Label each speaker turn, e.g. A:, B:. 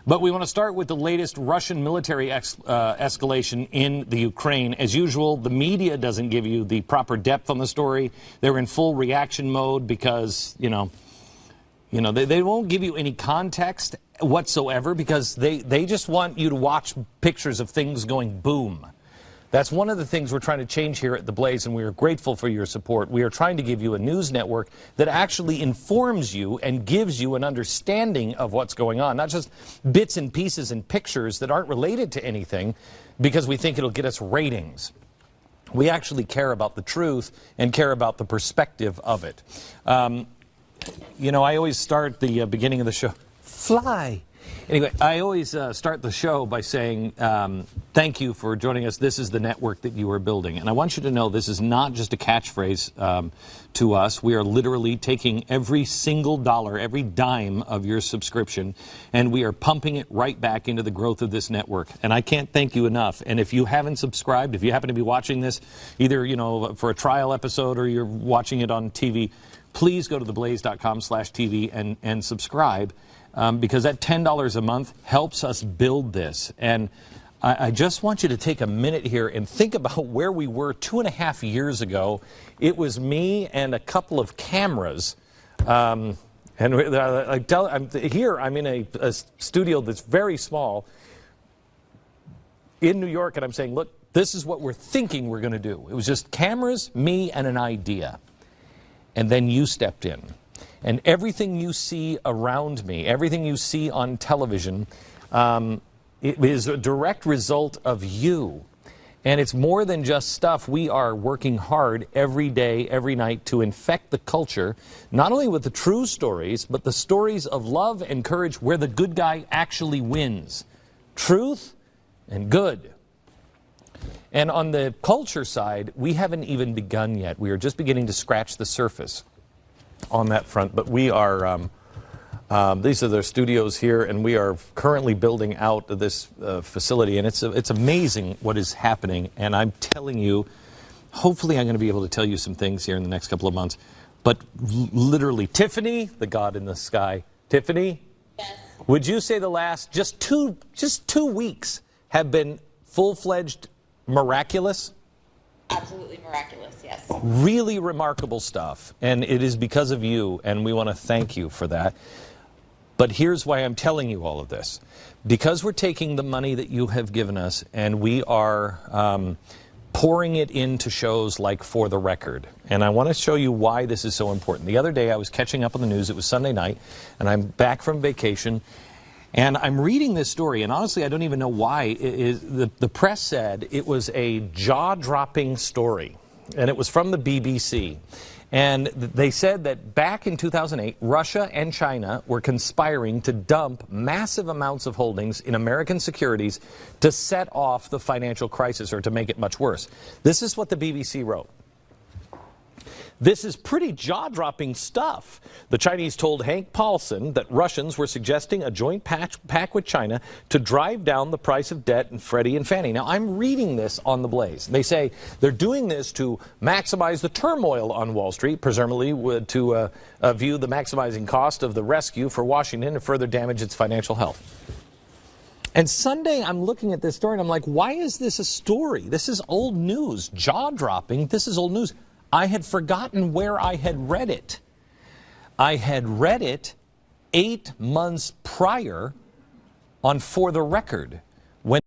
A: But we want to start with the latest Russian military escalation in the Ukraine. As usual, the media doesn't give you the proper depth on the story. They're in full reaction mode because, they won't give you any context whatsoever because they just want you to watch pictures of things going boom. That's one of the things we're trying to change here at The Blaze, and we are grateful for your support. We are trying to give you a news network that actually informs you and gives you an understanding of what's going on, not just bits and pieces and pictures that aren't related to anything because we think it'll get us ratings. We actually care about the truth and care about the perspective of it. I always start the beginning of the show, fly. Anyway, I always start the show by saying thank you for joining us. This is the network that you are building. And I want you to know this is not just a catchphrase to us. We are literally taking every single dollar, every dime of your subscription, and we are pumping it right back into the growth of this network. And I can't thank you enough. And if you haven't subscribed, if you happen to be watching this, either for a trial episode or you're watching it on TV, please go to theblaze.com/TV and subscribe. Because that $10 a month helps us build this. And I just want you to take a minute here and think about where we were 2.5 years ago. It was me and a couple of cameras. I'm in a studio that's very small in New York, and I'm saying, look, this is what we're thinking we're going to do. It was just cameras, me, and an idea. And then you stepped in. And everything you see around me, everything you see on television, it is a direct result of you. And it's more than just stuff. We are working hard every day, every night to infect the culture, not only with the true stories, but the stories of love and courage where the good guy actually wins. Truth and good. And on the culture side, we haven't even begun yet. We are just beginning to scratch the surface on that front, but we are these are their studios here, and we are currently building out this facility, and it's amazing what is happening. And I'm telling you, hopefully I'm going to be able to tell you some things here in the next couple of months, but literally, Tiffany, the God in the sky, Tiffany, yes. Would you say the last just two weeks have been full-fledged miraculous?
B: Absolutely miraculous, yes.
A: Really remarkable stuff, and it is because of you, and we want to thank you for that. But here's why I'm telling you all of this. Because we're taking the money that you have given us, and we are pouring it into shows like For the Record. And I want to show you why this is so important. The other day I was catching up on the news. It was Sunday night, and I'm back from vacation. And I'm reading this story, and honestly, I don't even know why. The press said it was a jaw-dropping story, and it was from the BBC. And they said that back in 2008, Russia and China were conspiring to dump massive amounts of holdings in American securities to set off the financial crisis or to make it much worse. This is what the BBC wrote. This is pretty jaw-dropping stuff. The Chinese told Hank Paulson that Russians were suggesting a joint pact with China to drive down the price of debt in Freddie and Fannie. Now, I'm reading this on The Blaze. They say they're doing this to maximize the turmoil on Wall Street, presumably to view the maximizing cost of the rescue for Washington and further damage its financial health. And Sunday, I'm looking at this story, and I'm like, why is this a story? This is old news. Jaw-dropping. This is old news. I had forgotten where I had read it. I had read it 8 months prior on For the Record.